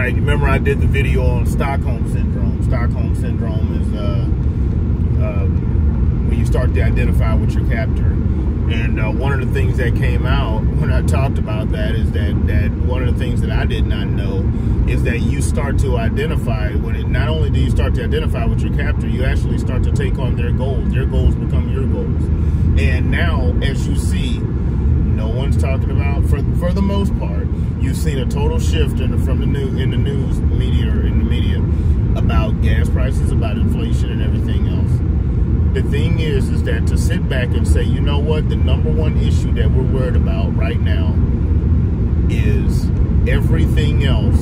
right, remember I did the video on Stockholm Syndrome. Stockholm Syndrome is when you start to identify with your captor. And one of the things that came out when I talked about that is that one of the things that I did not know is that you start to identify, not only do you start to identify with your captor, you actually start to take on their goals. Their goals become your goals. And now, as you see, no one's talking about, for the most part, you've seen a total shift in the news media about gas prices, about inflation, and everything else. The thing is that to sit back and say, you know what, the number one issue that we're worried about right now is everything else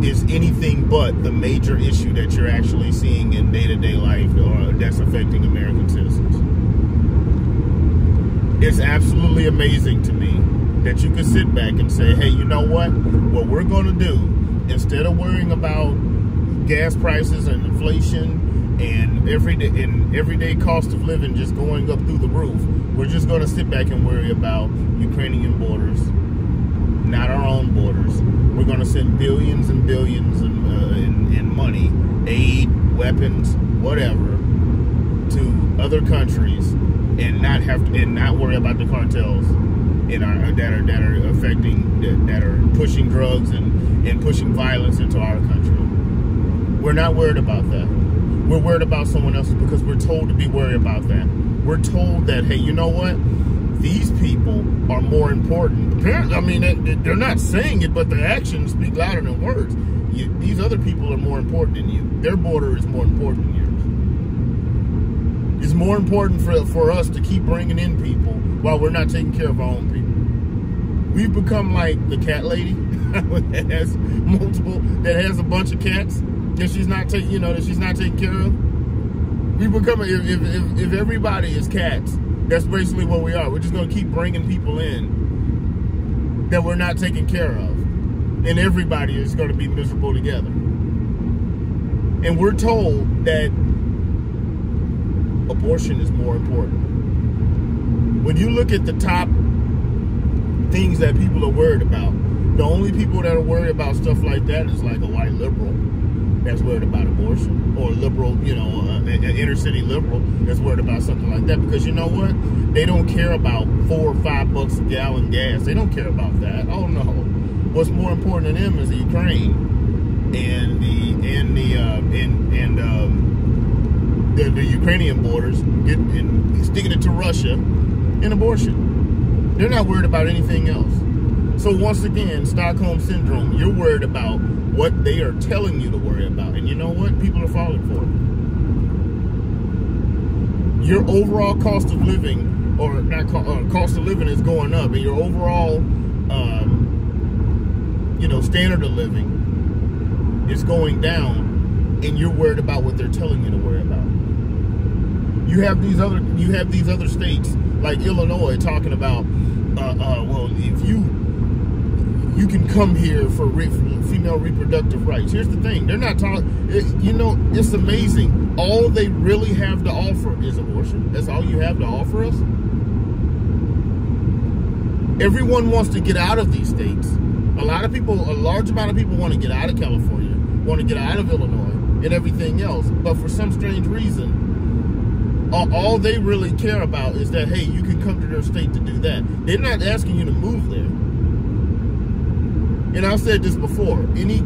is anything but the major issue that you're actually seeing in day-to-day life or that's affecting American citizens. It's absolutely amazing to me that you can sit back and say, hey, you know what we're going to do, instead of worrying about gas prices and inflation and everyday cost of living just going up through the roof, we're just going to sit back and worry about Ukrainian borders, not our own borders. We're going to send billions and billions in money, aid, weapons, whatever, to other countries, and not worry about the cartels that are pushing drugs and pushing violence into our country. We're not worried about that. We're worried about someone else because we're told to be worried about that. We're told that, hey, you know what? These people are more important. I mean, they're not saying it, but their actions speak louder than words. These other people are more important than you. Their border is more important than yours. It's more important for us to keep bringing in people while we're not taking care of our own people. We've become like the cat lady that has a bunch of cats that she's not taking care of. We become, if everybody is cats, that's basically what we are. We're just going to keep bringing people in that we're not taking care of, and everybody is going to be miserable together. And we're told that abortion is more important. When you look at the top things that people are worried about, the only people that are worried about stuff like that is like a white liberal that's worried about abortion, or a liberal, an inner city liberal that's worried about something like that. Because you know what? They don't care about $4 or $5 a gallon gas. They don't care about that. Oh no. What's more important to them is the Ukraine and the Ukrainian borders, sticking it to Russia, and abortion. They're not worried about anything else. So once again, Stockholm Syndrome, you're worried about what they are telling you to worry about. And you know what? People are falling for it. Your overall cost of living, or not cost of living, is going up, and your overall, standard of living is going down, and you're worried about what they're telling you to worry about. You have these other states like Illinois talking about, well, if you can come here for female reproductive rights. Here's the thing. They're not talking, it's amazing. All they really have to offer is abortion. That's all you have to offer us. Everyone wants to get out of these states. A large amount of people want to get out of California, want to get out of Illinois and everything else. But for some strange reason, all they really care about is that, hey, you can come to their state to do that. They're not asking you to move there. And I've said this before, any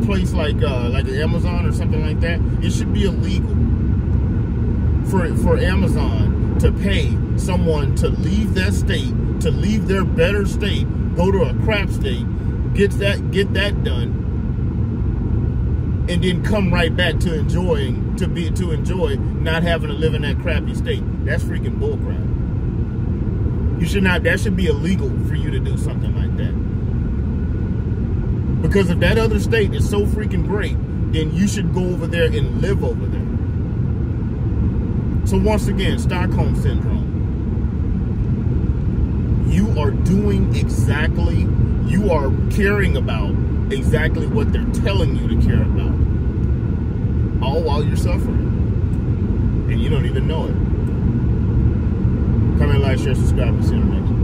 place like Amazon or something like that, it should be illegal for Amazon to pay someone to leave that state, to leave their better state, go to a crap state, get that done, and then come right back to enjoy not having to live in that crappy state. That's freaking bullcrap. That should be illegal for you to do something like that. Because if that other state is so freaking great, then you should go over there and live over there. So once again, Stockholm Syndrome. You are caring about exactly what they're telling you to care about. All while you're suffering. And you don't even know it. Comment, like, share, subscribe, and see you in the next one.